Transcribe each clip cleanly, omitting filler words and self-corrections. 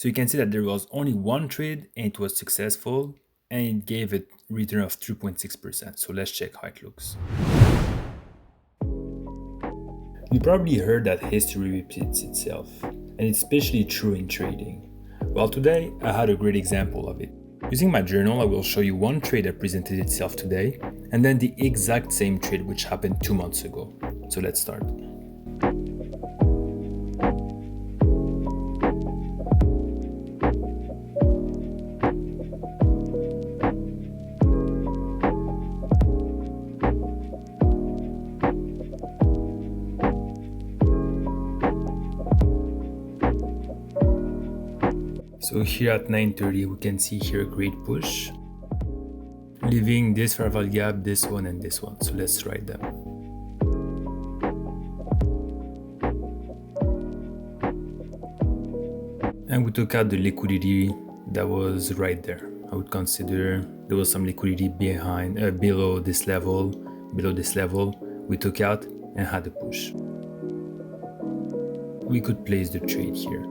So you can see that there was only one trade and it was successful and it gave a return of 3.6%. So let's check how it looks. You probably heard that history repeats itself, and it's especially true in trading. Well, today I had a great example of it. Using my journal, I will show you one trade that presented itself today, and then the exact same trade which happened 2 months ago. So let's start. So here at 9:30, we can see here a great push, leaving this fair value gap, this one, and this one. So let's write them. And we took out the liquidity that was right there. I would consider there was some liquidity below this level. We took out and had a push. We could place the trade here.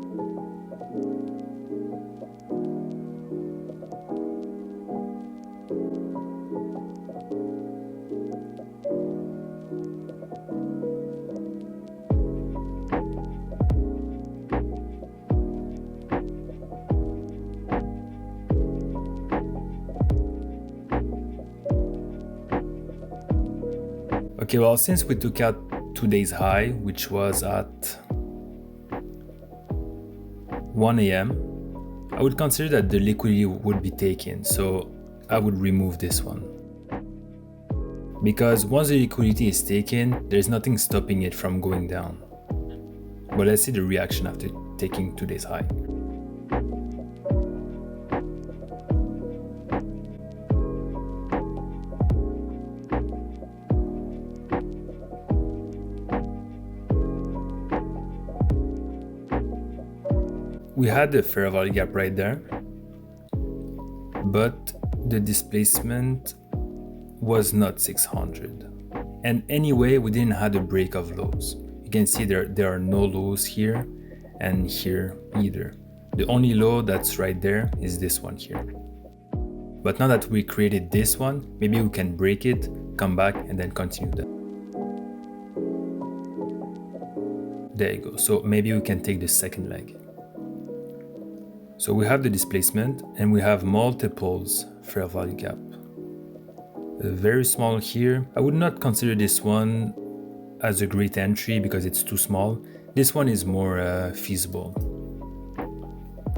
Okay, well, since we took out today's high, which was at 1 a.m., I would consider that the liquidity would be taken, so I would remove this one. Because once the liquidity is taken, there's nothing stopping it from going down. But let's see the reaction after taking today's high. We had the fair value gap right there, but the displacement was not 600. And anyway, we didn't have a break of lows. You can see there are no lows here and here either. The only low that's right there is this one here. But now that we created this one, maybe we can break it, come back, and then continue that. There you go. So maybe we can take the second leg. So we have the displacement and we have multiples fair value gap. Very small here. I would not consider this one as a great entry because it's too small. This one is more feasible.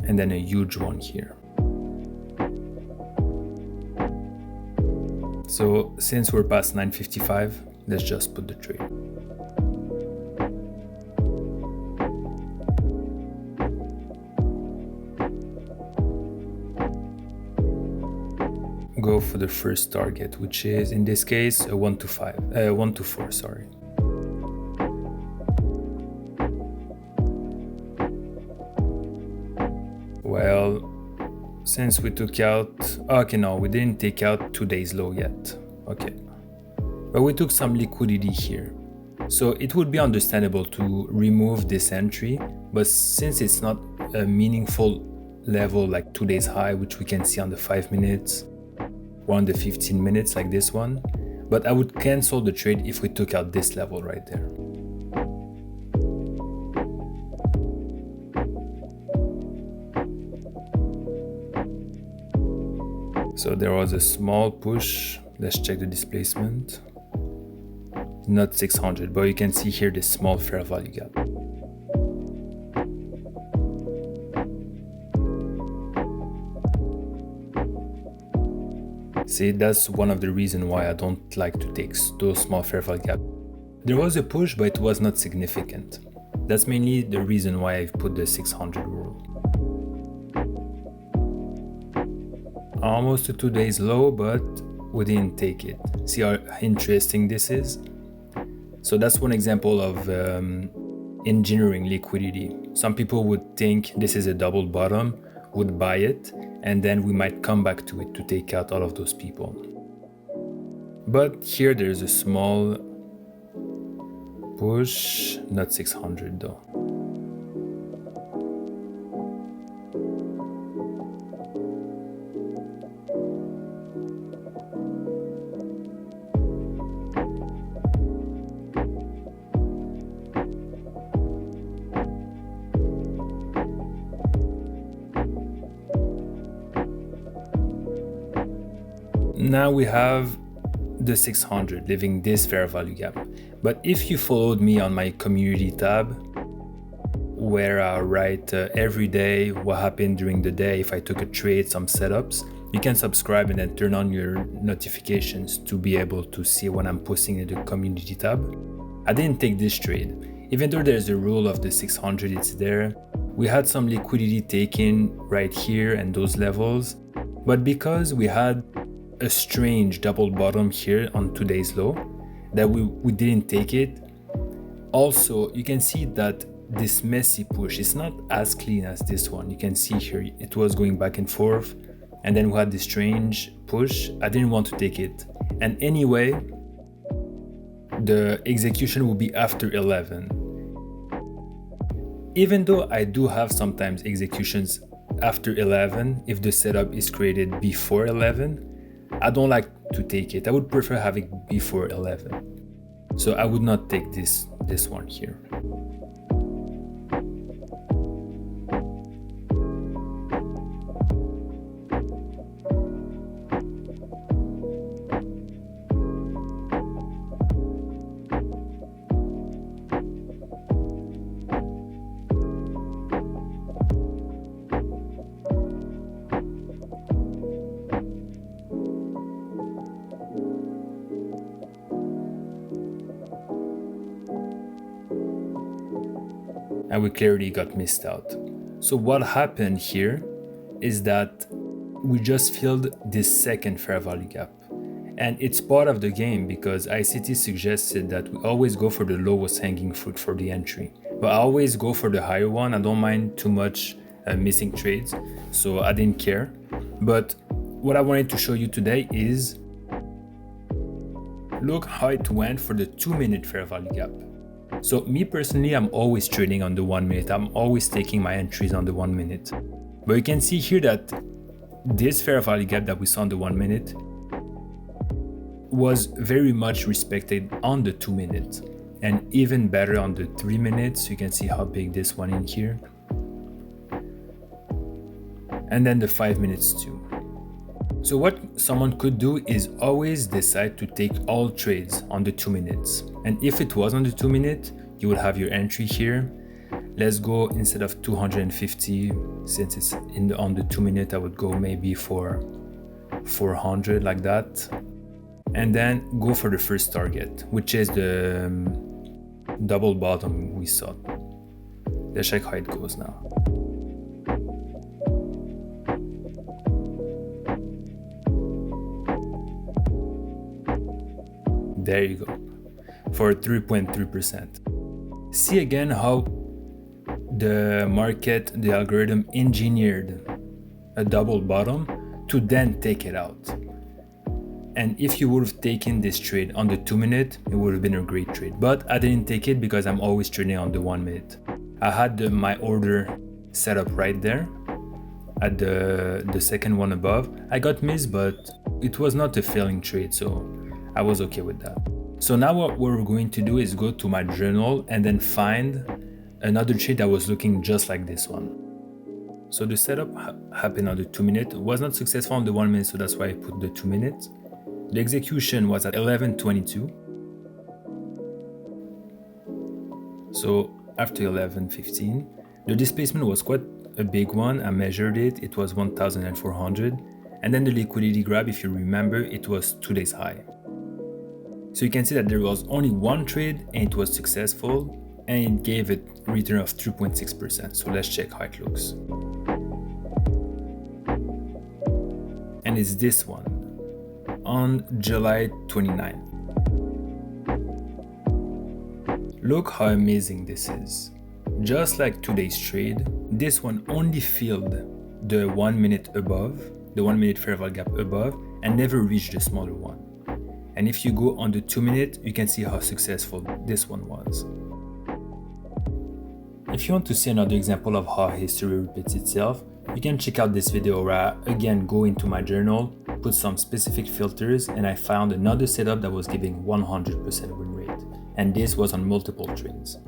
And then a huge one here. So since we're past 9:55, let's just put the trade. Go for the first target, which is in this case a 1 to 4, sorry. Well, since we took out, okay, no, we didn't take out today's low yet. Okay, but we took some liquidity here, so it would be understandable to remove this entry, but since it's not a meaningful level like today's high, which we can see on the 5 minutes or on the 15 minutes like this one, but I would cancel the trade if we took out this level right there. So there was a small push. Let's check the displacement. Not 600, but you can see here the small fair value gap. See, that's one of the reasons why I don't like to take those small fair value gap. There was a push, but it was not significant. That's mainly the reason why I've put the 600 rule. Almost to today's low, but we didn't take it. See how interesting this is? So that's one example of engineering liquidity. Some people would think this is a double bottom, would buy it, and then we might come back to it to take out all of those people. But here there's a small push, not 600 though. now we have the 600 leaving this fair value gap. But if you followed me on my community tab, where I write every day what happened during the day, if I took a trade, some setups, you can subscribe and then turn on your notifications to be able to see when I'm posting in the community tab. I didn't take this trade. Even though there's a rule of the 600, it's there. We had some liquidity taken right here and those levels. But because we had a strange double bottom here on today's low, that we didn't take it. Also, you can see that this messy push is not as clean as this one. You can see here it was going back and forth, and then we had this strange push. I didn't want to take it, and anyway the execution will be after 11. Even though I do have sometimes executions after 11 if the setup is created before 11, I don't like to take it. I would prefer having it before 11, so I would not take this one here. And we clearly got missed out. So what happened here is that we just filled this second fair value gap. And it's part of the game because ICT suggested that we always go for the lowest hanging fruit for the entry. But I always go for the higher one. I don't mind too much missing trades, so I didn't care. But what I wanted to show you today is look how it went for the 2-minute fair value gap. So me personally, I'm always trading on the 1 minute. I'm always taking my entries on the 1 minute. But you can see here that this fair value gap that we saw on the 1 minute was very much respected on the 2 minutes and even better on the 3 minutes. You can see how big this one in here. And then the 5 minutes too. So what someone could do is always decide to take all trades on the 2 minutes. And if it was on the 2 minute, you would have your entry here. Let's go, instead of 250, since it's on the 2 minute, I would go maybe for 400 like that. And then go for the first target, which is the double bottom we saw. Let's check how it goes now. There you go, for 3.3%. See again how the market, the algorithm engineered a double bottom to then take it out. And if you would have taken this trade on the 2 minute, it would have been a great trade. But I didn't take it because I'm always trading on the 1 minute. I had my order set up right there at the second one above. I got missed, but it was not a failing trade, so I was okay with that. So now what we're going to do is go to my journal and then find another trade that was looking just like this one. So the setup happened on the 2 minute. It was not successful on the 1 minute, so that's why I put the 2 minutes. The execution was at 11:22. So after 11:15, the displacement was quite a big one. I measured it. It was 1,400. And then the liquidity grab, if you remember, it was 2 days high. So you can see that there was only one trade and it was successful and it gave a return of 3.6%. So let's check how it looks. And it's this one on July 29th. Look how amazing this is. Just like today's trade, this one only filled the 1 minute above, the 1 minute fair value gap above, and never reached the smaller one. And if you go on the 2 minute, you can see how successful this one was. If you want to see another example of how history repeats itself, you can check out this video where I again go into my journal, put some specific filters, and I found another setup that was giving 100% win rate. And this was on multiple trades.